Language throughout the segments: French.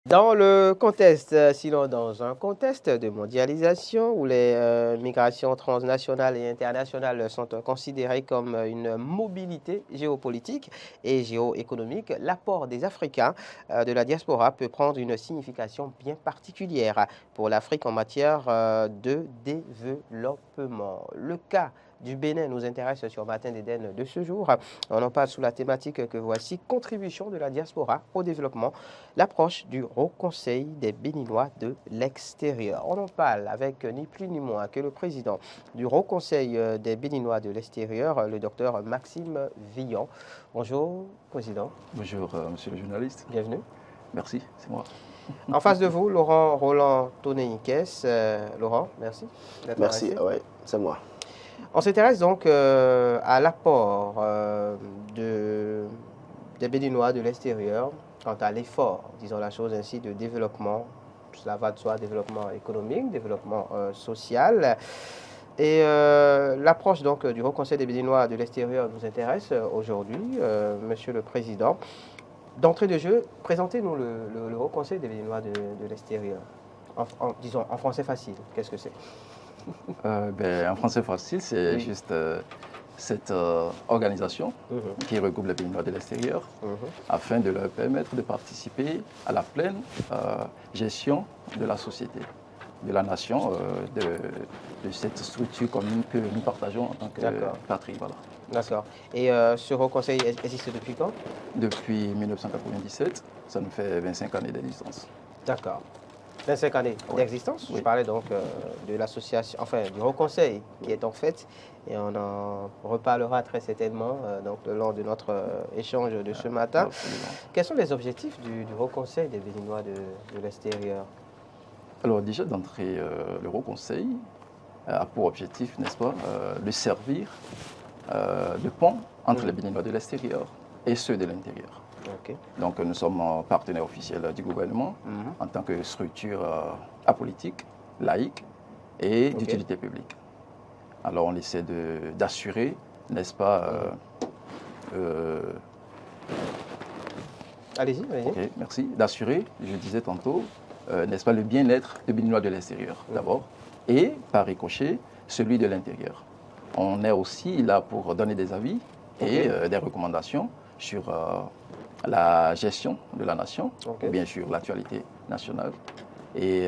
Dans le contexte, sinon dans un contexte de mondialisation où les migrations transnationales et internationales sont considérées comme une mobilité géopolitique et géoéconomique, l'apport des Africains de la diaspora peut prendre une signification bien particulière pour l'Afrique en matière de développement. Le cas du Bénin nous intéresse sur Matin d'Éden de ce jour. On en parle sous la thématique que voici, contribution de la diaspora au développement, l'approche du Haut Conseil des Béninois de l'extérieur. On en parle avec ni plus ni moins que le président du Haut Conseil des Béninois de l'extérieur, le docteur Maxime Villon. Bonjour, président. Bonjour, monsieur le journaliste. Bienvenue. Merci, c'est moi. En face de vous, Laurent Roland Tonéikès. Laurent, merci d'être Merci, oui, c'est moi. On s'intéresse donc à l'apport des Béninois de l'extérieur quant à l'effort, disons la chose ainsi, de développement. Cela va de soi, développement économique, développement social. Et l'approche donc du Haut Conseil des Béninois de l'extérieur nous intéresse aujourd'hui, Monsieur le Président. D'entrée de jeu, présentez-nous le Haut Conseil des Béninois de l'extérieur. Disons en français facile, qu'est-ce que c'est? En français facile, c'est juste cette organisation qui regroupe les Béninois de l'extérieur afin de leur permettre de participer à la pleine gestion de la société, de la nation, de cette structure commune que nous partageons en tant que patrie. Voilà. D'accord. Et ce Haut Conseil existe depuis quand? Depuis 1997, ça nous fait 25 années d'existence. D'accord. 25 années d'existence. Oui. Je parlais donc de l'association, enfin du Haut Conseil qui est en fait, et on en reparlera très certainement donc, le long de notre échange de ce matin. Quels sont les objectifs du Haut Conseil des Béninois de l'extérieur? Alors déjà d'entrée, le Haut Conseil a pour objectif, n'est-ce pas, de servir de pont entre les Béninois de l'extérieur et ceux de l'intérieur. Okay. Donc nous sommes partenaires officiels du gouvernement en tant que structure apolitique, laïque et d'utilité publique. Alors on essaie d'assurer, n'est-ce pas... Allez-y. Okay, merci. D'assurer, je disais tantôt, n'est-ce pas, le bien-être des Béninois de l'extérieur d'abord et par ricochet, celui de l'intérieur. On est aussi là pour donner des avis et des recommandations sur la gestion de la nation, ou bien sûr l'actualité nationale. Et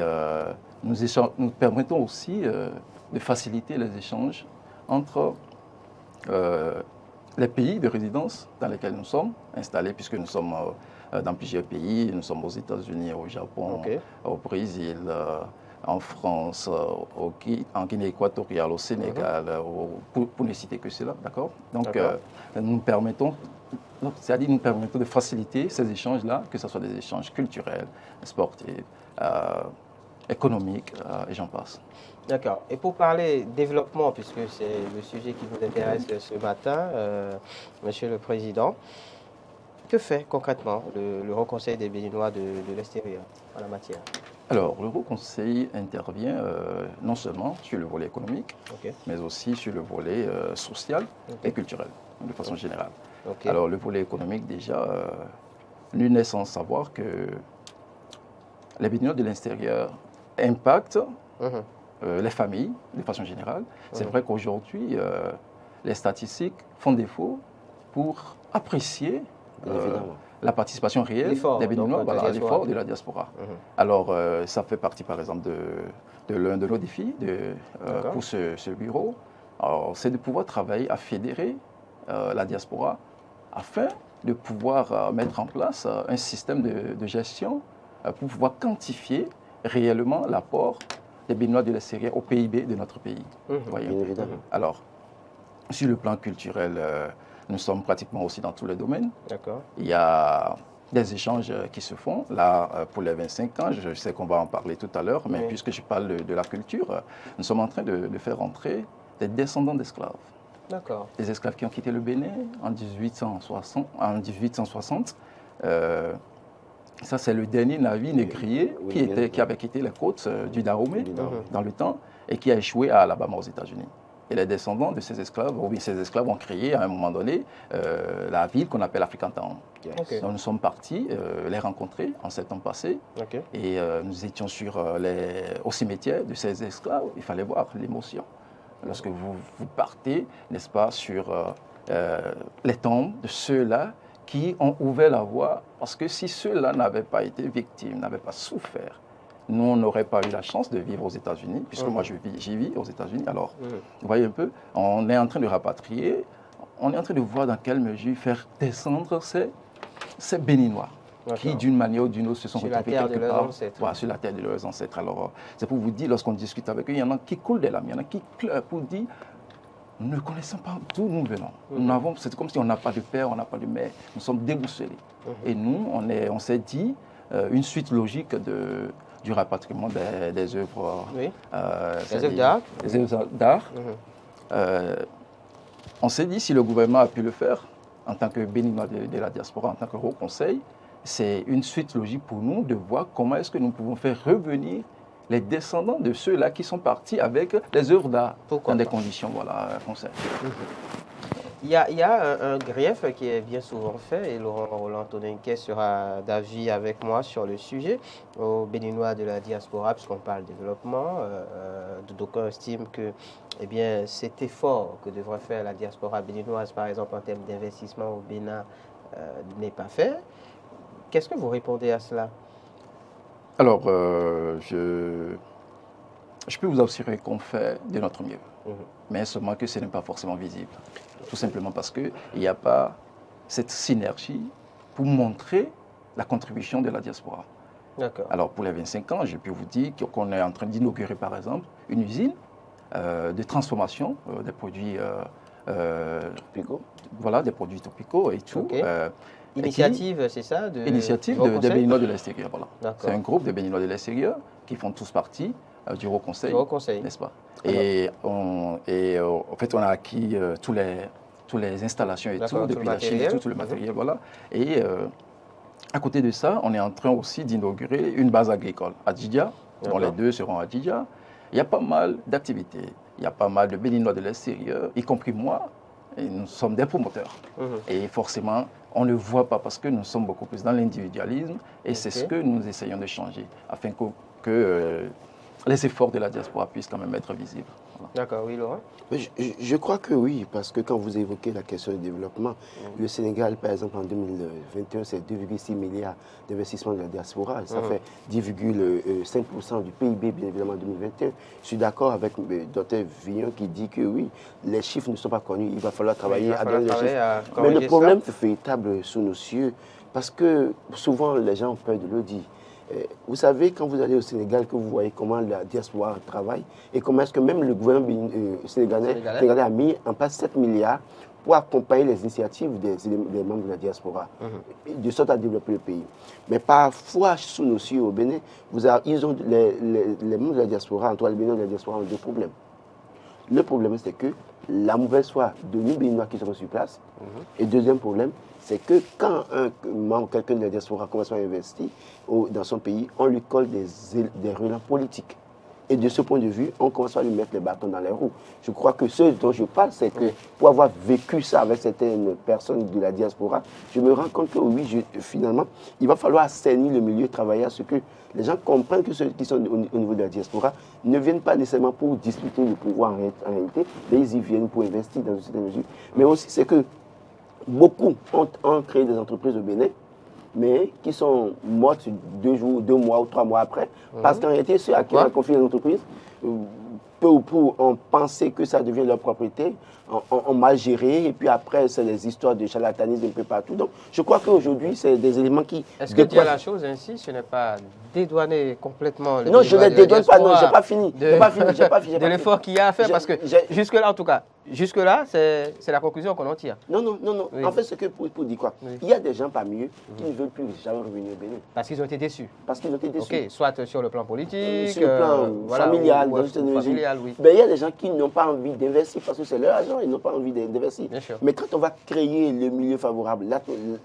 nous permettons aussi de faciliter les échanges entre les pays de résidence dans lesquels nous sommes installés, puisque nous sommes dans plusieurs pays. Nous sommes aux États-Unis, au Japon, au Brésil, en France, en Guinée équatoriale, au Sénégal, pour ne citer que cela, d'accord? Donc, nous permettons de faciliter ces échanges-là, que ce soit des échanges culturels, sportifs, économiques, et j'en passe. D'accord. Et pour parler développement, puisque c'est le sujet qui vous intéresse ce matin, Monsieur le Président, que fait concrètement le Haut Conseil des Béninois de l'extérieur en la matière? Alors, le Haut Conseil intervient non seulement sur le volet économique, mais aussi sur le volet social et culturel, de façon générale. Alors, le volet économique, déjà, nul n'est sans savoir que les Béninois de l'extérieur impactent les familles, de façon générale. C'est vrai qu'aujourd'hui, les statistiques font défaut pour apprécier la participation réelle des Béninois à l'effort de la diaspora. Alors, ça fait partie, par exemple, de l'un de nos défis pour ce bureau. C'est de pouvoir travailler à fédérer la diaspora afin de pouvoir mettre en place un système de gestion pour pouvoir quantifier réellement l'apport des Béninois de l'extérieur au PIB de notre pays. Bien évidemment. Alors, sur le plan culturel, nous sommes pratiquement aussi dans tous les domaines. Il y a des échanges qui se font. Là, pour les 25 ans, je sais qu'on va en parler tout à l'heure, mais puisque je parle de la culture, nous sommes en train de faire entrer des descendants d'esclaves. Des esclaves qui ont quitté le Bénin en 1860. Ça, c'est le dernier navire négrier qui avait quitté les côtes du Dahomey dans le temps et qui a échoué à Alabama aux États-Unis. Et les descendants de ces esclaves, ou bien ces esclaves ont créé à un moment donné la ville qu'on appelle Africantown. Okay. Donc nous sommes partis les rencontrer en septembre passé. Okay. Et nous étions au cimetière de ces esclaves. Il fallait voir l'émotion. Lorsque vous partez, n'est-ce pas, sur les tombes de ceux-là qui ont ouvert la voie. Parce que si ceux-là n'avaient pas été victimes, n'avaient pas souffert, nous, on n'aurait pas eu la chance de vivre aux États-Unis, puisque moi, j'y vis aux États-Unis. Alors, vous voyez un peu, on est en train de rapatrier, on est en train de voir dans quelle mesure faire descendre ces Béninois qui, d'une manière ou d'une autre, se sont retrouvés quelque part sur la terre de leurs ancêtres. Alors, c'est pour vous dire, lorsqu'on discute avec eux, il y en a qui coulent des larmes, il y en a qui pleurent pour dire, nous ne connaissons pas d'où nous venons. C'est comme si on n'a pas de père, on n'a pas de mère, nous sommes déboussolés. Et nous, on s'est dit, une suite logique du rapatriement des œuvres d'art. On s'est dit, si le gouvernement a pu le faire, en tant que Béninois de la diaspora, en tant que Haut Conseil, c'est une suite logique pour nous de voir comment est-ce que nous pouvons faire revenir les descendants de ceux-là qui sont partis avec les œuvres d'art dans des conditions conseil. Il y a un grief qui est bien souvent fait, et Laurent Roland Toninquet sera d'avis avec moi sur le sujet, aux Béninois de la diaspora, puisqu'on parle développement. D'aucuns estiment que cet effort que devrait faire la diaspora béninoise, par exemple en termes d'investissement au Bénin, n'est pas fait. Qu'est-ce que vous répondez à cela? Alors, je peux vous assurer qu'on fait de notre mieux, mais seulement que ce n'est pas forcément visible. Tout simplement parce qu'il n'y a pas cette synergie pour montrer la contribution de la diaspora. Alors, pour les 25 ans, je peux vous dire qu'on est en train d'inaugurer, par exemple, une usine de transformation des produits tropicaux. Voilà, des produits tropicaux et tout. Initiative, c'est ça? Initiative des Béninois de l'extérieur, voilà. C'est un groupe de Béninois de l'extérieur qui font tous partie du Haut Conseil, n'est-ce pas? Et en fait, on a acquis toutes les installations et tout, depuis la Chine, tout le matériel, voilà. Et à côté de ça, on est en train aussi d'inaugurer une base agricole à Djidia, dont les deux seront à Djidia. Il y a pas mal d'activités, il y a pas mal de Béninois de l'extérieur, y compris moi, et nous sommes des promoteurs. Et forcément, on ne le voit pas parce que nous sommes beaucoup plus dans l'individualisme, et c'est ce que nous essayons de changer, afin que les efforts de la diaspora puissent quand même être visibles. Voilà. D'accord, oui, Laurent? Je crois que oui, parce que quand vous évoquez la question du développement, le Sénégal, par exemple, en 2021, c'est 2,6 milliards d'investissements de la diaspora. Ça fait 10,5% du PIB, bien évidemment, en 2021. Je suis d'accord avec le Dr Villon qui dit que oui, les chiffres ne sont pas connus. Il va falloir travailler à donner les chiffres. Mais le problème véritable sous nos cieux, parce que souvent les gens ont peur de le dire. Vous savez, quand vous allez au Sénégal, que vous voyez comment la diaspora travaille et comment est-ce que même le gouvernement sénégalais a mis en place 7 milliards pour accompagner les initiatives des membres de la diaspora, de sorte à développer le pays. Mais parfois, sous nos cieux au Bénin, les membres de la diaspora, entre les Béninois de la diaspora, ont deux problèmes. Le problème, c'est que la mauvaise foi de nous Béninois qui sont sur place. Et deuxième problème, c'est que quand quelqu'un de la diaspora commence à investir dans son pays, on lui colle des relents politiques. Et de ce point de vue, on commence à lui mettre les bâtons dans les roues. Je crois que ce dont je parle, c'est que pour avoir vécu ça avec certaines personnes de la diaspora, je me rends compte que oui, finalement, il va falloir assainir le milieu, travailler à ce que les gens comprennent que ceux qui sont au niveau de la diaspora ne viennent pas nécessairement pour discuter le pouvoir en réalité, mais ils y viennent pour investir dans une certaine mesure. Mais aussi, c'est que beaucoup ont créé des entreprises au Bénin, mais qui sont mortes 2 mois ou 3 mois après. Parce qu'en réalité, ceux à qui on a confié l'entreprise, peu ou prou, ont pensé que ça devient leur propriété, ont mal géré, et puis après, c'est des histoires de charlatanisme un peu partout. Donc, je crois qu'aujourd'hui, c'est des éléments qui... Est-ce que dire la chose ainsi, ce n'est pas dédouaner complètement le... Non, je ne les dédouane pas, non, je n'ai pas fini. De l'effort qu'il y a à faire, parce que jusque-là, en tout cas, jusque-là, c'est la conclusion qu'on en tire. Non. Oui. En fait, c'est que pour dire quoi, il y a des gens parmi eux qui ne veulent plus jamais revenir au Bénin. Parce qu'ils ont été déçus. Ok, soit sur le plan politique, sur le plan familial, familial, oui. Mais il y a des gens qui n'ont pas envie d'investir parce que c'est leur argent. ils n'ont pas envie d'investir. Mais quand on va créer le milieu favorable,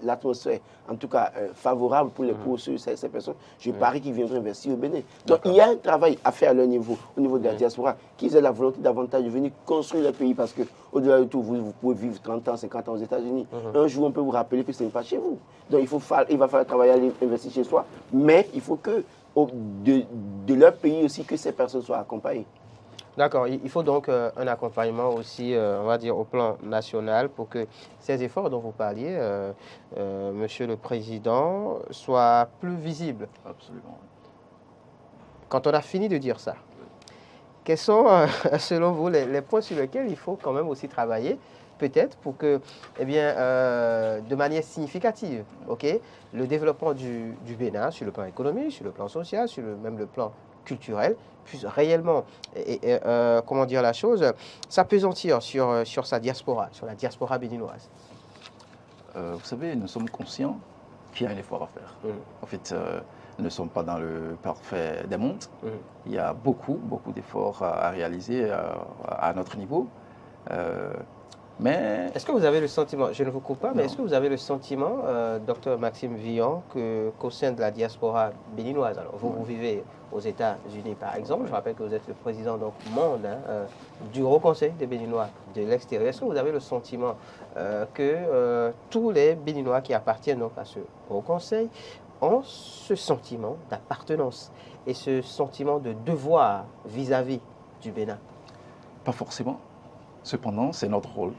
l'atmosphère, en tout cas favorable pour ces personnes, je parie qu'ils viendront investir au Bénin. Donc il y a un travail à faire à leur niveau, au niveau de la diaspora, qu'ils aient la volonté davantage de venir construire le pays, parce qu'au-delà de tout, vous pouvez vivre 30 ans, 50 ans aux États-Unis. Un jour, on peut vous rappeler que ce n'est pas chez vous. Donc il va falloir travailler à investir chez soi, mais il faut que de leur pays aussi, que ces personnes soient accompagnées. D'accord, il faut donc un accompagnement aussi, on va dire, au plan national pour que ces efforts dont vous parliez, Monsieur le Président, soient plus visibles. Absolument. Quand on a fini de dire ça, quels sont, selon vous, les points sur lesquels il faut quand même aussi travailler, peut-être pour que, eh bien, de manière significative, le développement du Bénin sur le plan économique, sur le plan social, même le plan culturel, puisse réellement, comment dire la chose, s'appesantir sur sa diaspora, sur la diaspora béninoise? Vous savez, nous sommes conscients qu'il y a un effort à faire. En fait, nous ne sommes pas dans le parfait des mondes. Il y a beaucoup d'efforts à réaliser à notre niveau. Mais... Est-ce que vous avez le sentiment, je ne vous coupe pas, mais est-ce que vous avez le sentiment, Dr Maxime Villon, qu'au sein de la diaspora béninoise, alors vous vivez aux États-Unis par exemple, je rappelle que vous êtes le président donc monde du Haut Conseil des Béninois de l'extérieur, est-ce que vous avez le sentiment que tous les Béninois qui appartiennent donc à ce Haut Conseil ont ce sentiment d'appartenance et ce sentiment de devoir vis-à-vis du Bénin? Pas forcément. Cependant, c'est notre rôle.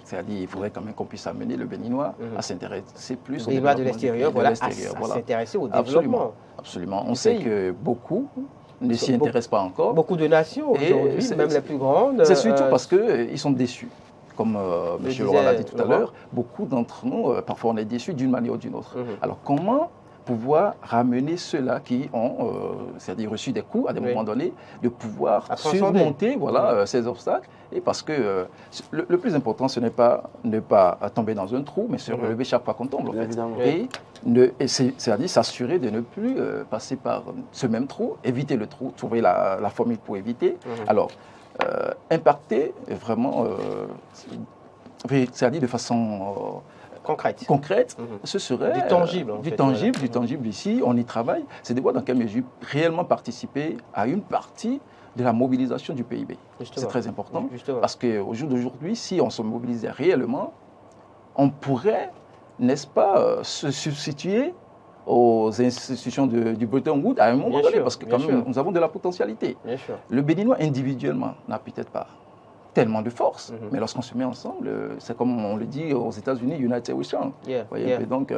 C'est-à-dire qu'il faudrait quand même qu'on puisse amener le Béninois à s'intéresser plus au développement de l'extérieur, à s'intéresser au développement. Absolument. On sait que beaucoup ne s'y intéressent pas encore. Beaucoup de nations aujourd'hui, même les plus grandes. C'est surtout parce qu'ils sont déçus. Comme M. Laurent l'a dit tout à l'heure, beaucoup d'entre nous, parfois on est déçus d'une manière ou d'une autre. Alors comment pouvoir ramener ceux-là qui ont c'est-à-dire reçu des coups à des moments donnés, de pouvoir surmonter ces obstacles. Et parce que le plus important, ce n'est pas ne pas tomber dans un trou, mais se relever chaque fois qu'on tombe. En fait. Et c'est-à-dire s'assurer de ne plus passer par ce même trou, éviter le trou, trouver la formule pour éviter. Alors, impacter vraiment, c'est-à-dire de façon... concrète, ce serait du tangible. Du tangible ici, on y travaille. C'est de voir dans quelle mesure réellement participer à une partie de la mobilisation du PIB. C'est très important parce qu'au jour d'aujourd'hui, si on se mobilisait réellement, on pourrait, n'est-ce pas, se substituer aux institutions du Bretton Woods à un moment donné, parce que quand même, nous avons de la potentialité. Le Béninois individuellement n'a peut-être pas tellement de force, mais lorsqu'on se met ensemble, c'est comme on le dit aux États-Unis, United we strong. Donc,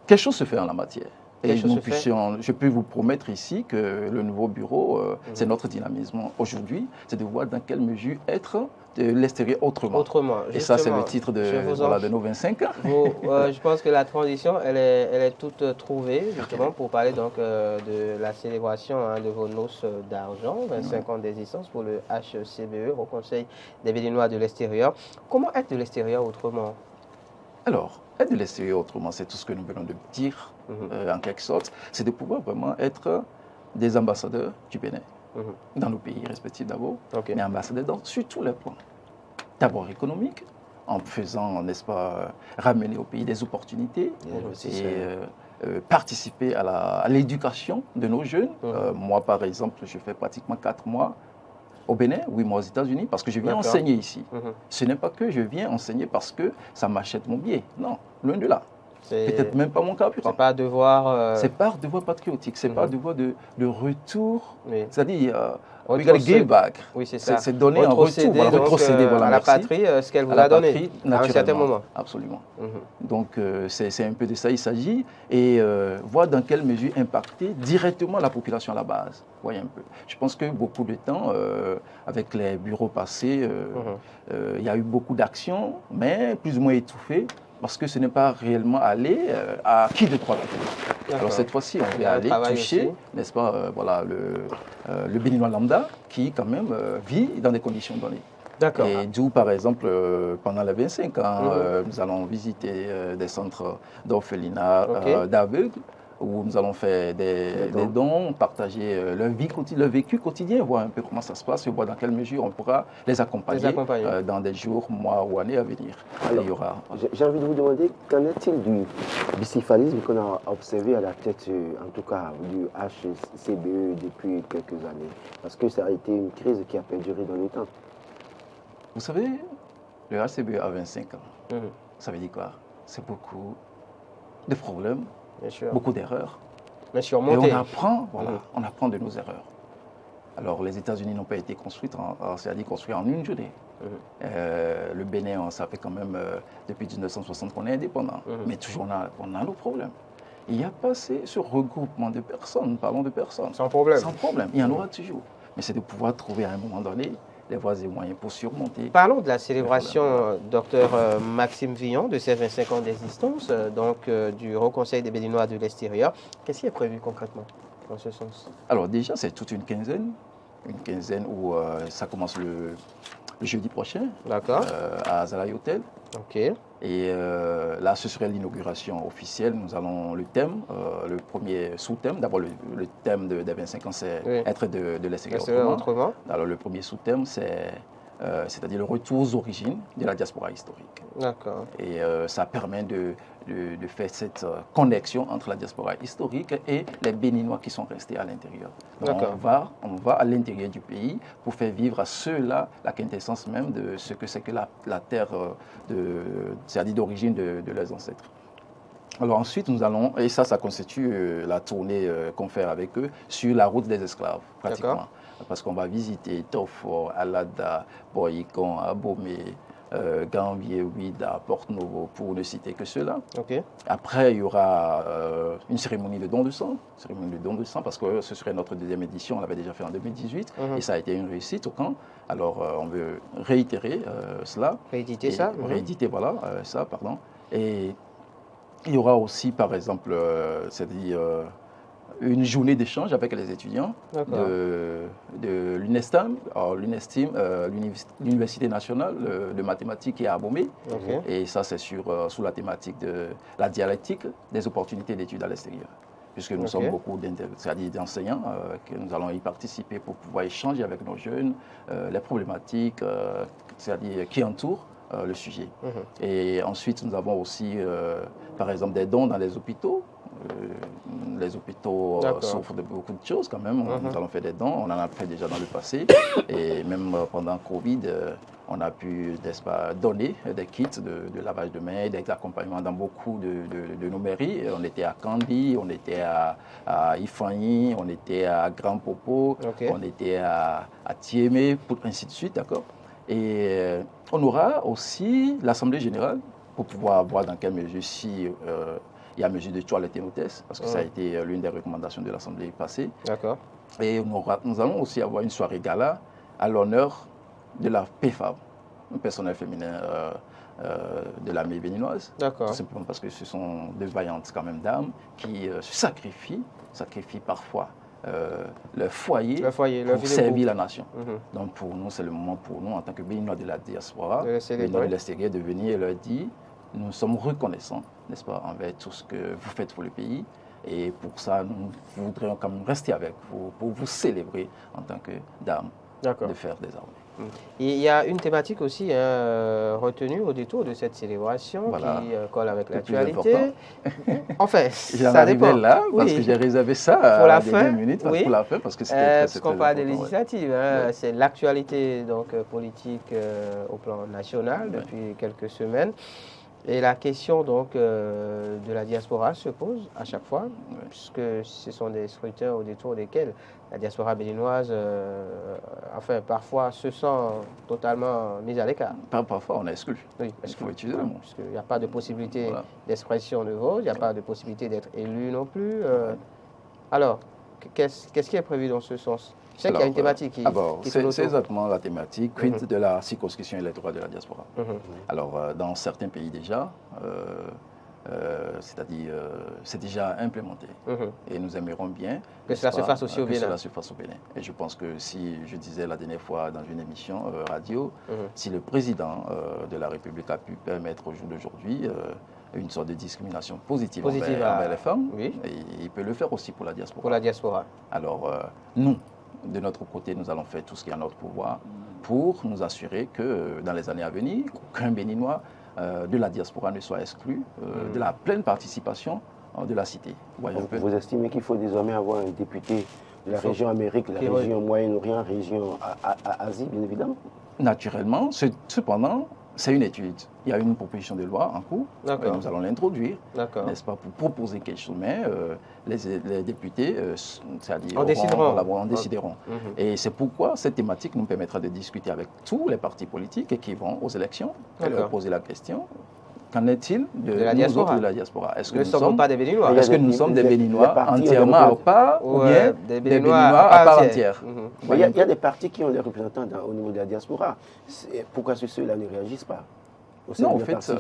quelque chose se fait en la matière. Et je peux vous promettre ici que le nouveau bureau, c'est notre dynamisme aujourd'hui, c'est de voir dans quelle mesure être de l'extérieur autrement. Et ça, c'est le titre de nos 25 ans. Je pense que la transition, elle est toute trouvée, justement, pour parler donc de la célébration de vos noces d'argent, 25 ans d'existence pour le HCBE, au Conseil des Béninois de l'extérieur. Comment être de l'extérieur autrement? Alors, être de l'extérieur autrement, c'est tout ce que nous venons de dire, en quelque sorte. C'est de pouvoir vraiment être des ambassadeurs du Bénin, dans nos pays respectifs d'abord, mais ambassadeurs sur tous les plans. D'abord économique, en faisant, n'est-ce pas, ramener au pays des opportunités et participer à l'éducation de nos jeunes. Moi, par exemple, je fais pratiquement 4 mois au Bénin, 8 mois aux États-Unis, parce que je viens enseigner ici. Ce n'est pas que je viens enseigner parce que ça m'achète mon billet. Non, loin de là. Peut-être même pas mon carburant. C'est pas devoir... C'est pas devoir patriotique, c'est pas devoir de retour. C'est-à-dire, we gotta give back. Oui, c'est ça. C'est donner un retour, retrocéder à la patrie ce qu'elle vous a donné à un certain moment. Absolument. Donc, c'est un peu de ça il s'agit. Et voir dans quelle mesure impacter directement la population à la base. Voyez un peu. Je pense que beaucoup de temps, avec les bureaux passés, il y a eu beaucoup d'actions, mais plus ou moins étouffées, parce que ce n'est pas réellement aller à qui de droit. Alors cette fois-ci, on va aller toucher, n'est-ce pas, le Béninois lambda qui quand même vit dans des conditions données. Et d'où, par exemple, pendant les 25 ans, nous allons visiter des centres d'orphelinat, d'aveugles, où nous allons faire des dons, partager leur vécu quotidien, voir un peu comment ça se passe et voir dans quelle mesure on pourra les accompagner. Dans des jours, mois ou années à venir. Alors, j'ai envie de vous demander, qu'en est-il du bicéphalisme qu'on a observé à la tête, en tout cas, du HCBE depuis quelques années? Parce que ça a été une crise qui a perduré dans le temps. Vous savez, le HCBE a 25 ans. Ça veut dire quoi? C'est beaucoup de problèmes, beaucoup d'erreurs. Mais surmonter. Et on apprend, on apprend de nos erreurs. Alors, les États-Unis n'ont pas été construits en une journée. Le Bénin, ça fait quand même depuis 1960 qu'on est indépendant. Mais toujours, on a nos problèmes. Il y a passé ce regroupement de personnes, parlons de personnes. Sans problème. Sans problème. Il y en aura toujours. Mais c'est de pouvoir trouver à un moment donné les voies et moyens pour surmonter. Parlons de la célébration, docteur Maxime Villon, de ses 25 ans d'existence, du Haut Conseil des Béninois de l'extérieur. Qu'est-ce qui est prévu concrètement dans ce sens? Alors déjà, c'est toute une quinzaine où ça commence le jeudi prochain à Azalai Hotel. Et là, ce serait l'inauguration officielle. Nous allons le thème, le premier sous-thème. D'abord, le thème des 25 ans, c'est être de l'extérieur autrement. Alors, le premier sous-thème, c'est-à-dire le retour aux origines de la diaspora historique. Et ça permet de faire cette connexion entre la diaspora historique et les Béninois qui sont restés à l'intérieur. Donc on va à l'intérieur du pays pour faire vivre à ceux-là la quintessence même de ce que c'est que la terre, c'est-à-dire d'origine de leurs ancêtres. Alors ensuite, nous allons, et ça constitue la tournée qu'on fait avec eux sur la route des esclaves, pratiquement. Parce qu'on va visiter Tofor, Alada, Boyikon, Abomey, Gambier, Ouida, Porte-Novo, pour ne citer que ceux-là. Après, il y aura une cérémonie de don de sang. Parce que ce serait notre deuxième édition, on l'avait déjà fait en 2018, et ça a été une réussite au camp. Alors, on veut réitérer cela. Rééditer ça. Rééditer, voilà, ça, pardon. Et il y aura aussi, par exemple, c'est-à-dire une journée d'échange avec les étudiants de l'UNESTIM, l'Université nationale de mathématiques qui est à Abomey. Et ça, c'est sous la thématique de la dialectique des opportunités d'études à l'extérieur. Puisque nous sommes beaucoup d'enseignants, que nous allons y participer pour pouvoir échanger avec nos jeunes les problématiques c'est-à-dire qui entourent le sujet. Et ensuite, nous avons aussi, par exemple, des dons dans les hôpitaux. Les hôpitaux souffrent de beaucoup de choses quand même. Nous allons faire des dons, on en a fait déjà dans le passé. Et même pendant Covid, on a pu donner des kits de lavage de mains, des accompagnements dans beaucoup de nos mairies. On était à Kandi, on était à Ifani, on était à Grand Popo, on était à Tiémé, ainsi de suite, d'accord. Et on aura aussi l'Assemblée générale pour pouvoir voir dans quelle mesure si il y a mesure de toiletter nos tests, parce que ça a été l'une des recommandations de l'Assemblée passée. Et nous allons aussi avoir une soirée gala à l'honneur de la PFAB, un personnel féminin de l'armée béninoise. Tout simplement parce que ce sont de vaillantes quand même dames qui se sacrifient parfois leur foyer pour servir la nation. Donc pour nous, c'est le moment pour nous, en tant que Béninois de la diaspora, Béninois de l'extérieur, de venir et leur dire, nous sommes reconnaissants, n'est-ce pas, envers tout ce que vous faites pour le pays. Et pour ça, nous voudrions quand même rester avec vous pour vous célébrer en tant que dame de faire des armées. Il y a une thématique aussi retenue au détour de cette célébration qui colle avec l'actualité. Enfin, ça dépend. Là, parce que j'ai réservé ça pour la fin. Pour la fin, parce que c'était parce qu'on parle des législatives. C'est l'actualité politique au plan national depuis quelques semaines. Et la question donc de la diaspora se pose à chaque fois, puisque ce sont des scrutins au détour desquels la diaspora béninoise, parfois se sent totalement mise à l'écart. Parfois on est exclu. Oui, il faut utiliser le mot. Parce qu'il n'y a pas de possibilité d'expression de vote, il n'y a pas de possibilité d'être élu non plus. Alors, qu'est-ce qui est prévu dans ce sens? Je sais qu'il y a une thématique qui c'est exactement la thématique de la circonscription électorale de la diaspora. Alors, dans certains pays déjà, c'est-à-dire, c'est déjà implémenté. Et nous aimerions bien que cela se fasse aussi au Bénin. Et je pense que si je disais la dernière fois dans une émission radio, si le président de la République a pu permettre au jour d'aujourd'hui une sorte de discrimination positive envers les femmes, et il peut le faire aussi pour la diaspora. Pour la diaspora. Alors, nous, de notre côté, nous allons faire tout ce qui est à notre pouvoir pour nous assurer que dans les années à venir, aucun Béninois de la diaspora ne soit exclu de la pleine participation de la cité. Vous estimez qu'il faut désormais avoir un député de la région Amérique, la région Moyen-Orient, région Asie, bien évidemment? Naturellement, cependant, c'est une étude. Il y a une proposition de loi en cours, et nous allons l'introduire, n'est-ce pas, pour proposer quelque chose. Mais les députés, c'est-à-dire, en décideront. Et c'est pourquoi cette thématique nous permettra de discuter avec tous les partis politiques qui vont aux élections et leur poser la question. Qu'en est-il de nous autres de la diaspora? Est-ce que nous ne sommes pas des Béninois? Est-ce que nous sommes des Béninois entièrement à part ou bien des Béninois à part entière? Il y a des partis qui ont des représentants au niveau de la diaspora. Pourquoi ceux-là ne réagissent pas? Non, en fait,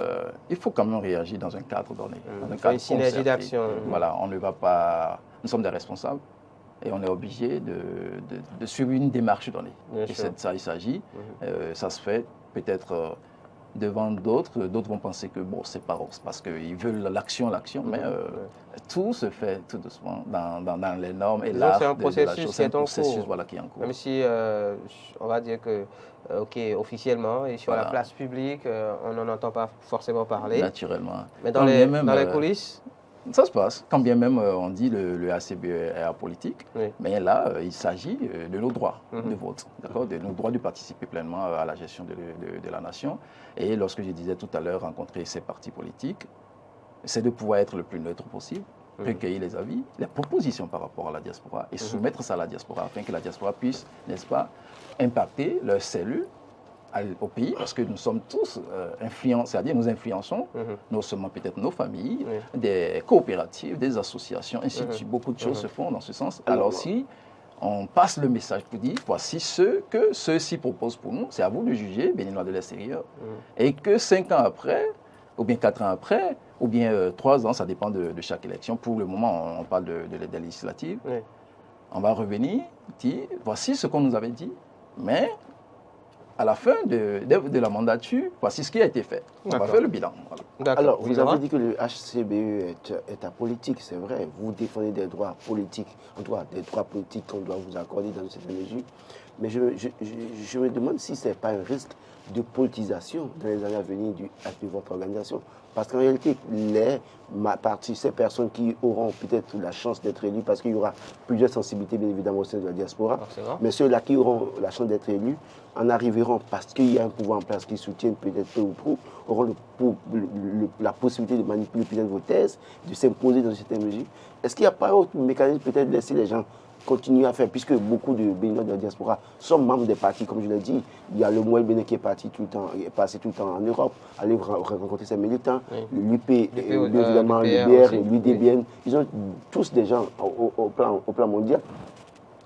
il faut quand même réagir dans un cadre donné. Dans un cadre une synergie d'action. Voilà, on ne va pas... Nous sommes des responsables et on est obligé de suivre une démarche donnée. Et c'est de ça il s'agit. Ça se fait peut-être... devant d'autres vont penser que bon, c'est pas parce qu'ils veulent l'action, mais tout se fait tout doucement dans les normes et l'art de la chose. C'est un processus qui est en cours. Même si on va dire que officiellement et sur la place publique, on n'en entend pas forcément parler. Naturellement. Mais dans les coulisses, ça se passe. Quand bien même on dit le ACBE est apolitique, mais là, il s'agit de nos droits de vote, de nos droits de participer pleinement à la gestion de la nation. Et lorsque je disais tout à l'heure rencontrer ces partis politiques, c'est de pouvoir être le plus neutre possible, recueillir les avis, les propositions par rapport à la diaspora et soumettre ça à la diaspora afin que la diaspora puisse, n'est-ce pas, impacter leurs cellules au pays, parce que nous sommes tous influents, c'est-à-dire nous influençons non seulement peut-être nos familles, des coopératives, des associations, ainsi de suite. Beaucoup de choses se font dans ce sens. Alors si on passe le message pour dire, voici ce que ceux-ci proposent pour nous, c'est à vous de juger, Béninois de l'extérieur. Et que 5 ans après, ou bien 4 ans après, ou bien 3 ans, ça dépend de chaque élection. Pour le moment, on parle des législatives. On va revenir, dire, voici ce qu'on nous avait dit, mais à la fin de la mandature, voici ce qui a été fait. On va faire le bilan. Voilà. Alors, vous avez dit que le HCBE est apolitique, c'est vrai. Vous défendez des droits politiques, en tout cas des droits politiques qu'on doit vous accorder dans cette mesure. Mais je me demande si ce n'est pas un risque de politisation dans les années à venir de votre organisation. Parce qu'en réalité, ces personnes qui auront peut-être la chance d'être élues, parce qu'il y aura plusieurs sensibilités bien évidemment au sein de la diaspora, mais ceux-là qui auront la chance d'être élus en arriveront parce qu'il y a un pouvoir en place qui soutienne peut-être peu ou prou, auront la possibilité de manipuler peut-être vos thèses, de s'imposer dans certaines mesures. Est-ce qu'il n'y a pas autre mécanisme peut-être de laisser les gens continuer à faire, puisque beaucoup de Béninois de la diaspora sont membres des partis, comme je l'ai dit. Il y a le Mouel Bénin qui est passé tout le temps en Europe, aller rencontrer ses militants, l'UP, évidemment, le BR, l'UDBN, ils ont tous des gens au plan mondial.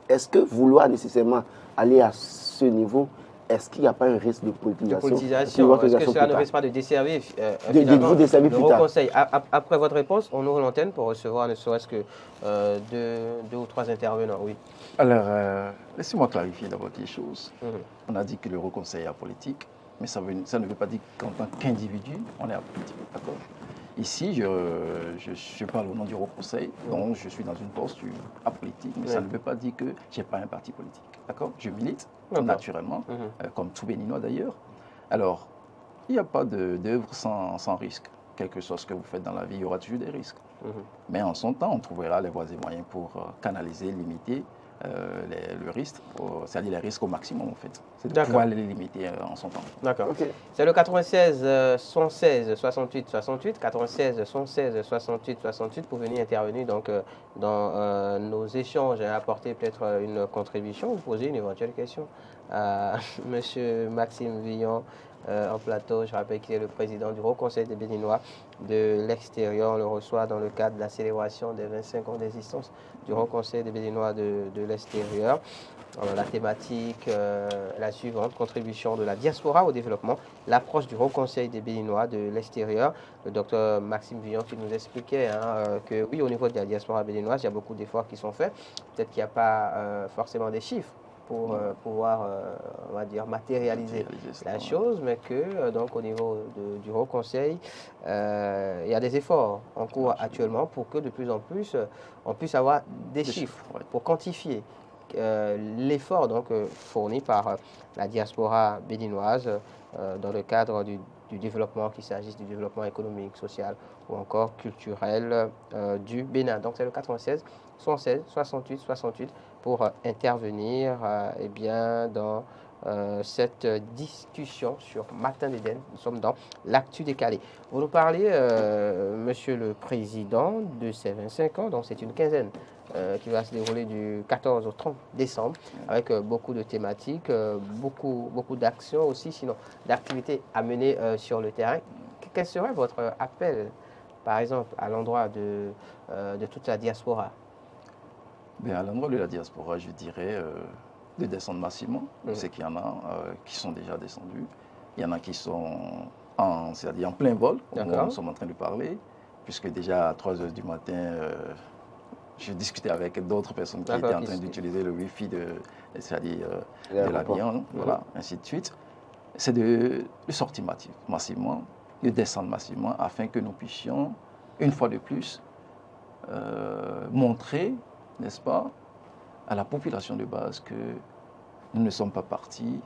Est-ce que vouloir nécessairement aller à ce niveau, est-ce qu'il n'y a pas un risque de politisation? Est-ce que cela ne risque pas de desservir le Haut Conseil? Après votre réponse, on ouvre l'antenne pour recevoir ne serait-ce que 2 ou 3 intervenants. Oui. Alors, laissez-moi clarifier d'abord des choses. On a dit que le Haut Conseil est apolitique, mais ça ne veut pas dire qu'en tant qu'individu, on est apolitique. D'accord? Ici, je parle au nom du Haut Conseil, donc je suis dans une posture apolitique, mais ça ne veut pas dire que je n'ai pas un parti politique. D'accord? Je milite naturellement, comme tout Béninois d'ailleurs. Alors, il n'y a pas d'œuvre sans risque. Quel que soit ce que vous faites dans la vie, il y aura toujours des risques. Mais en son temps, on trouvera les voies et moyens pour canaliser, limiter le risque, c'est-à-dire les risques au maximum en fait. C'est de pouvoir les limiter en son temps. D'accord. C'est le 96 116 68 68, 96 116 68 68 pour venir intervenir donc, dans nos échanges et apporter peut-être une contribution ou poser une éventuelle question à M. Maxime Villon en plateau. Je rappelle qu'il est le président du Haut Conseil des Béninois de l'extérieur. On le reçoit dans le cadre de la célébration des 25 ans d'existence du Haut Conseil des Béninois de l'extérieur. La thématique, la suivante, contribution de la diaspora au développement, l'approche du Haut Conseil des Béninois de l'extérieur. Le docteur Maxime Villon qui nous expliquait que oui, au niveau de la diaspora béninoise, il y a beaucoup d'efforts qui sont faits. Peut-être qu'il n'y a pas forcément des chiffres pour pouvoir, on va dire, matérialiser la chose, mais que, donc, au niveau du Haut Conseil, il y a des efforts en cours actuellement pour que, de plus en plus, on puisse avoir des chiffres pour quantifier l'effort donc fourni par la diaspora béninoise dans le cadre du développement, qu'il s'agisse du développement économique, social ou encore culturel du Bénin. Donc c'est le 96 76 68 68 pour intervenir eh bien, dans cette discussion sur Matin d'Éden. Nous sommes dans l'actu décalé. Vous nous parlez, Monsieur le Président, de ces 25 ans, donc c'est une quinzaine qui va se dérouler du 14 au 30 décembre, avec beaucoup de thématiques, beaucoup d'actions aussi, sinon d'activités à mener sur le terrain. Quel serait votre appel, par exemple, à l'endroit de toute la diaspora? Bien, à l'endroit de la diaspora, je dirais de descendre massivement. Je sais qu'il y en a qui sont déjà descendus. Il y en a qui sont c'est-à-dire en plein vol, au moment où nous sommes en train de parler, puisque déjà à 3 h du matin, je discutais avec d'autres personnes qui étaient en train d'utiliser le Wi-Fi de l'avion, voilà, ainsi de suite. C'est de sortir massivement, de descendre massivement, afin que nous puissions, une fois de plus, montrer, n'est-ce pas, à la population de base que nous ne sommes pas partis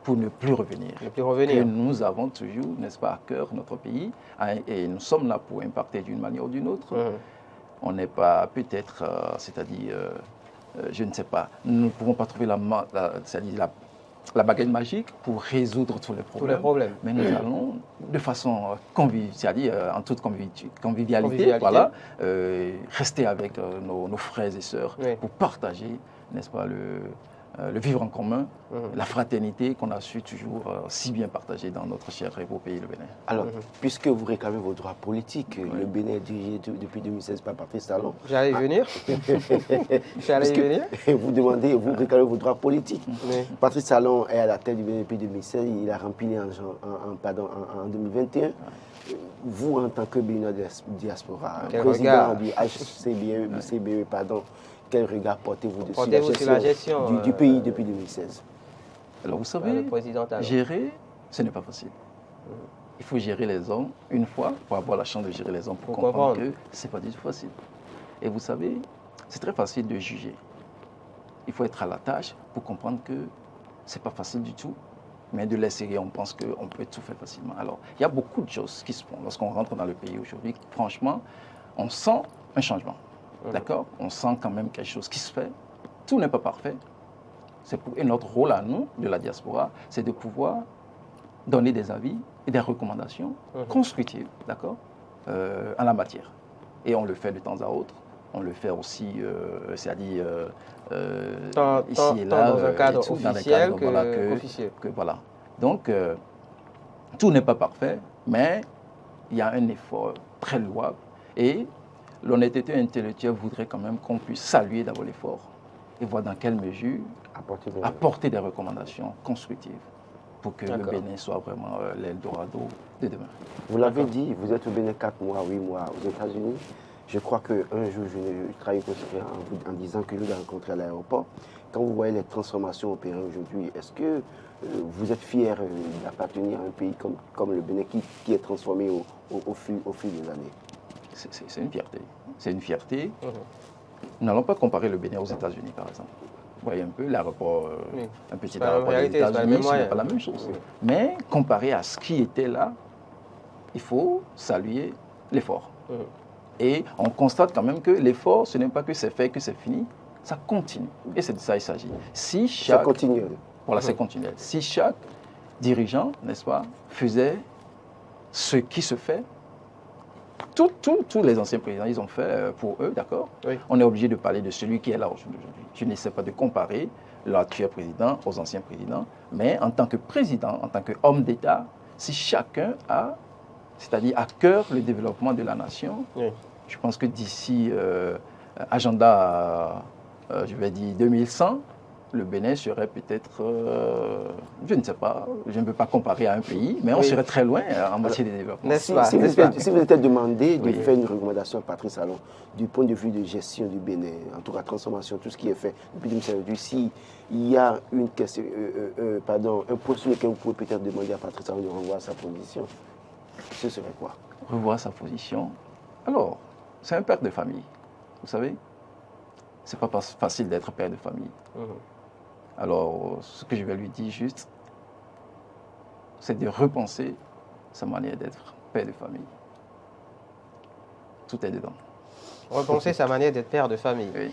pour ne plus revenir. Que nous avons toujours, n'est-ce pas, à cœur notre pays, et nous sommes là pour impacter d'une manière ou d'une autre. On n'est pas peut-être, c'est-à-dire, je ne sais pas, nous ne pouvons pas trouver la baguette magique pour résoudre tous les problèmes. Mais nous allons, de façon en toute convivialité, voilà, rester avec nos frères et sœurs pour partager, n'est-ce pas, le vivre en commun, la fraternité qu'on a su toujours si bien partager dans notre cher et beau pays, le Bénin. Alors, puisque vous réclamez vos droits politiques, le Bénin est dirigé depuis 2016 par Patrice Talon. J'allais y venir. Vous réclamez vos droits politiques. Patrice Talon est à la tête du Bénin depuis 2016, il a rempli en 2021. Vous, en tant que Béninois diaspora, président du HCBE, quel regard portez-vous sur la gestion du pays depuis 2016? Alors vous savez, gérer, ce n'est pas facile. Il faut gérer les hommes une fois pour avoir la chance de gérer les hommes pour comprendre que ce n'est pas du tout facile. Et vous savez, c'est très facile de juger. Il faut être à la tâche pour comprendre que ce n'est pas facile du tout. Mais de l'essayer, on pense qu'on peut tout faire facilement. Alors, il y a beaucoup de choses qui se font. Lorsqu'on rentre dans le pays aujourd'hui, franchement, on sent un changement. D'accord? On sent quand même quelque chose qui se fait. Tout n'est pas parfait. Et notre rôle à nous, de la diaspora, c'est de pouvoir donner des avis et des recommandations constructives, d'accord, en la matière. Et on le fait de temps à autre. On le fait aussi, c'est-à-dire ici et là, dans un cadre officiel voilà. Donc, tout n'est pas parfait, mais il y a un effort très louable. Et l'honnêteté intellectuelle voudrait quand même qu'on puisse saluer d'abord l'effort et voir dans quelle mesure apporter des recommandations constructives pour que le Bénin soit vraiment l'Eldorado de demain. Vous l'avez dit, vous êtes au Bénin 4 mois, 8 mois aux États-Unis. Je crois qu'un jour, je travaille en disant que je l'ai rencontré à l'aéroport. Quand vous voyez les transformations opérées aujourd'hui, est-ce que vous êtes fier d'appartenir à un pays comme le Bénin qui est transformé au fil des années? C'est une fierté. C'est une fierté. Nous n'allons pas comparer le Bénin aux États-Unis, par exemple. Vous voyez un peu l'aéroport, un petit aéroport des États-Unis, ce n'est pas la même chose. Mais comparé à ce qui était là, il faut saluer l'effort. Et on constate quand même que l'effort, ce n'est pas que c'est fait, que c'est fini, ça continue. Et c'est de ça qu'il s'agit. Ça continue. Voilà, c'est continuel. Si chaque dirigeant, n'est-ce pas, faisait ce qui se fait, tous les anciens présidents, ils ont fait pour eux, d'accord? On est obligé de parler de celui qui est là aujourd'hui. Je n'essaie pas de comparer l'actuel président aux anciens présidents, mais en tant que président, en tant qu'homme d'État, si chacun a, c'est-à-dire à cœur le développement de la nation, je pense que d'ici agenda, je vais dire 2100, le Bénin serait peut-être, je ne sais pas, je ne peux pas comparer à un pays, mais on serait très loin en matière de développement. Si vous étiez demandé de faire une recommandation à Patrice Talon du point de vue de gestion du Bénin, en tout cas transformation, tout ce qui est fait depuis 2022, s'il y a une question, un point sur lequel vous pouvez peut-être demander à Patrice Talon de revoir sa position, ce serait quoi? Revoir sa position. Alors, c'est un père de famille, vous savez. C'est pas facile d'être père de famille. Alors, ce que je vais lui dire juste, c'est de repenser sa manière d'être père de famille. Tout est dedans. Repenser sa manière d'être père de famille. Oui.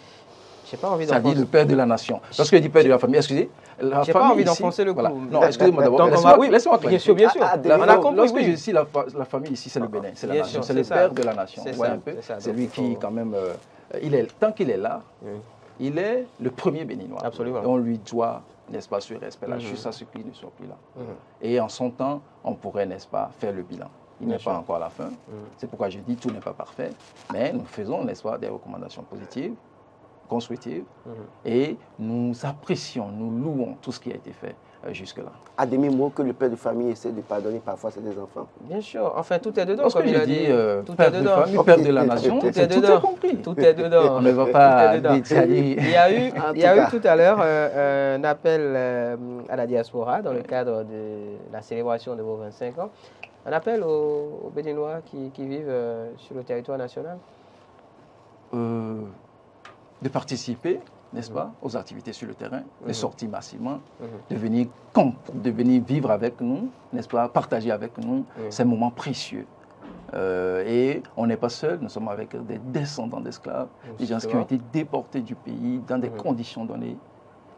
J'ai pas envie Ça dit le père de la nation. Lorsque je dis père de la famille, excusez, j'ai pas envie d'enfoncer le coup. Voilà. Non, excusez-moi d'abord. Laissez-moi clarifier. Bien sûr. Lorsque je dis la famille ici, c'est le Bénin, c'est la nation, c'est le père de la nation. C'est lui qui, quand même, tant qu'il est là, il est le premier Béninois. Absolument. Et on lui doit, n'est-ce pas, ce respect-là, juste à ce qu'il ne soit plus là. Et en son temps, on pourrait, n'est-ce pas, faire le bilan. Il n'est pas encore à la fin. C'est pourquoi je dis tout n'est pas parfait. Mais nous faisons, n'est-ce pas, des recommandations positives, constructives, et nous apprécions, nous louons tout ce qui a été fait jusque-là. À demi-mot que le père de famille essaie de pardonner parfois ses enfants. Bien sûr, enfin tout est dedans. Lorsque je dis père de famille, père de la nation, tout est compris. Tout est dedans. On ne va pas Il y a eu tout à l'heure un appel à la diaspora dans le cadre de la célébration de vos 25 ans. Un appel aux Béninois qui vivent sur le territoire national. De participer, n'est-ce pas, aux activités sur le terrain, de sortir massivement, de venir vivre avec nous, n'est-ce pas, partager avec nous ces moments précieux. Et on n'est pas seul, nous sommes avec des descendants d'esclaves, des gens qui ont été déportés du pays dans des conditions données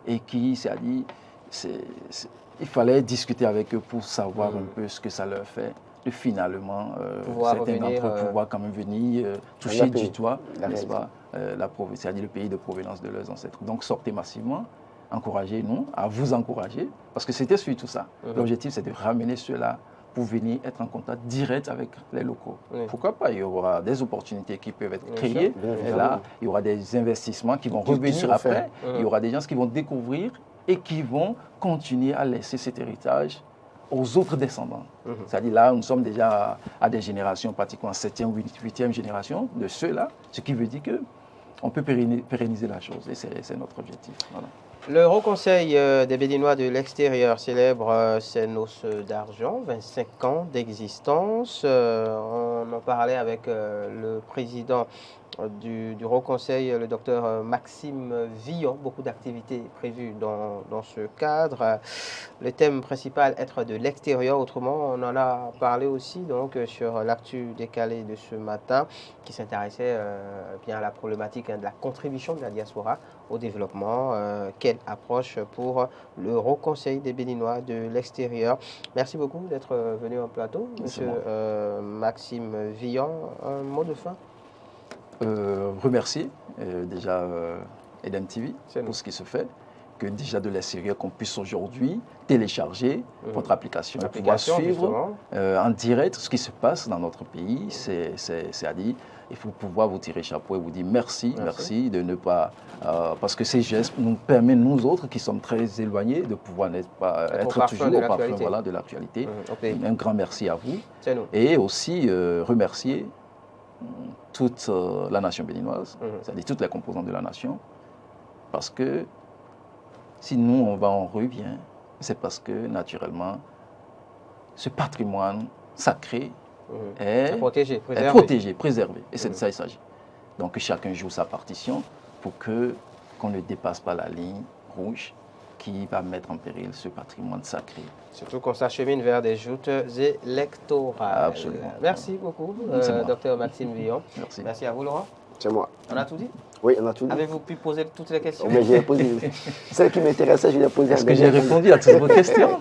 et qui, c'est-à-dire, il fallait discuter avec eux pour savoir un peu ce que ça leur fait. De finalement, certains d'entre eux pouvoir quand même venir toucher du doigt, n'est-ce pas, c'est-à-dire le pays de provenance de leurs ancêtres. Donc sortez massivement, encouragez-nous, à vous encourager, parce que c'était surtout ça. L'objectif, c'est de ramener ceux-là pour venir être en contact direct avec les locaux. Pourquoi pas? Il y aura des opportunités qui peuvent être créées, et là, il y aura des investissements qui vont revenir après, il y aura des gens qui vont découvrir et qui vont continuer à laisser cet héritage aux autres descendants. C'est-à-dire là, nous sommes déjà à des générations, pratiquement 7e ou 8e génération de ceux-là, ce qui veut dire qu'on peut pérenniser la chose et c'est notre objectif. Voilà. Le Haut Conseil des Béninois de l'extérieur célèbre ses noces d'argent, 25 ans d'existence. On en parlait avec le président du Haut Conseil, le docteur Maxime Villon. Beaucoup d'activités prévues dans ce cadre. Le thème principal, être de l'extérieur. Autrement, on en a parlé aussi donc, sur l'actu décalé de ce matin qui s'intéressait bien à la problématique de la contribution de la diaspora au développement. Quelle approche pour le Haut Conseil des Béninois de l'extérieur. Merci beaucoup d'être venu en plateau, monsieur Maxime Villon. Un mot de fin? Remercier déjà Eden TV pour ce qui se fait, que déjà de l'extérieur qu'on puisse aujourd'hui télécharger votre application et pouvoir suivre en direct ce qui se passe dans notre pays. C'est-à-dire, il faut pouvoir vous tirer chapeau et vous dire merci de ne pas... parce que ces gestes nous permettent, nous autres, qui sommes très éloignés, de pouvoir être toujours au parfum de l'actualité. Un grand merci à vous. Et aussi remercier toute la nation béninoise, c'est-à-dire toutes les composantes de la nation, parce que si nous, on va en revient, c'est parce que, naturellement, ce patrimoine sacré est protégé, préservé. Et c'est de ça qu'il s'agit. Donc, que chacun joue sa partition pour qu'on ne dépasse pas la ligne rouge qui va mettre en péril ce patrimoine sacré. Surtout qu'on s'achemine vers des joutes électorales. Absolument. Merci beaucoup, docteur Maxime Villon. Merci à vous, Laurent. C'est moi. On a tout dit? Oui, on a tout dit. Avez-vous pu poser toutes les questions? Mais j'ai posé. Celle qui m'intéressait, je l'ai posée. Est-ce que j'ai répondu à toutes vos questions?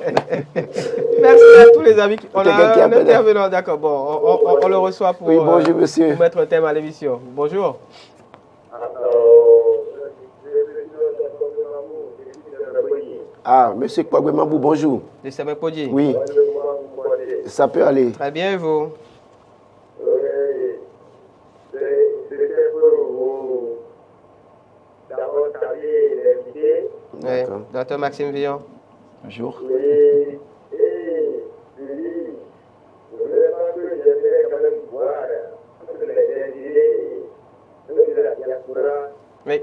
Merci à tous les amis. On a un intervenant, d'accord. Bon, on le reçoit pour, bonjour, monsieur. Pour mettre un thème à l'émission. Bonjour. Ah, monsieur Kwagwemambou, bonjour. De Semepodji. Oui. Ça peut aller. Très bien, et vous? Oui. Docteur Maxime Villon. Bonjour. Oui, et vraiment que j'aimerais quand même voir les idées de la diaspora, oui.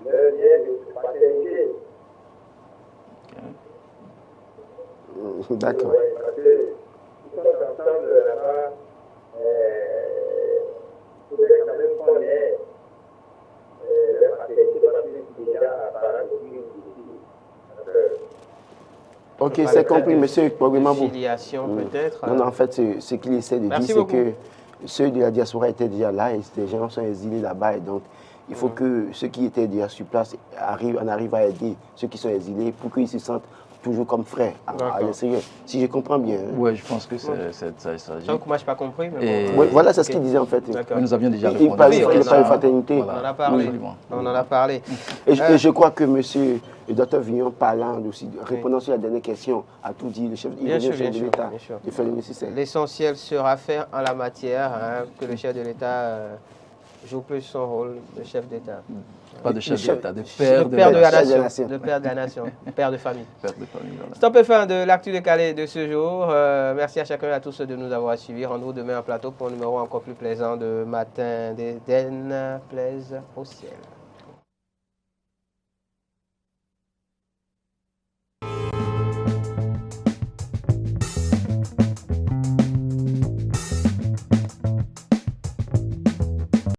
leur lien de paternité. D'accord. Oui, parce qu'ils sont ensemble là-bas, il faudrait quand même qu'on ait leur paternité parce que déjà apparent depuis Ok, c'est compris, monsieur. Filiation peut-être. Non, en fait, ce qu'il essaie de dire, c'est que ceux de la diaspora étaient déjà là et les gens sont exilés là-bas. Et donc, il faut que ceux qui étaient déjà sur place arrivent à aider ceux qui sont exilés pour qu'ils se sentent toujours comme frères à l'extérieur. Si je comprends bien. Hein. Oui, je pense que c'est ça. Donc, moi, je n'ai pas compris. Mais bon. Voilà, c'est ce qu'il disait en fait. Mais nous avions déjà répondu. Il parle de fraternité. On en a parlé. On en a parlé. Et je crois que monsieur le docteur Villon, parlant aussi, répondant sur la dernière question, a tout dit. Le chef de l'État de faire le nécessaire. L'essentiel sera fait en la matière, que le chef de l'État joue plus son rôle de chef d'État. Pas de chef d'État, de père de la nation. De père de la nation, père de famille. Père de famille, voilà. C'est un peu fin de l'actu de Calais de ce jour. Merci à chacun et à tous de nous avoir suivis. Rendez-vous demain en plateau pour un numéro encore plus plaisant de Matin d'Éden, plaise au ciel.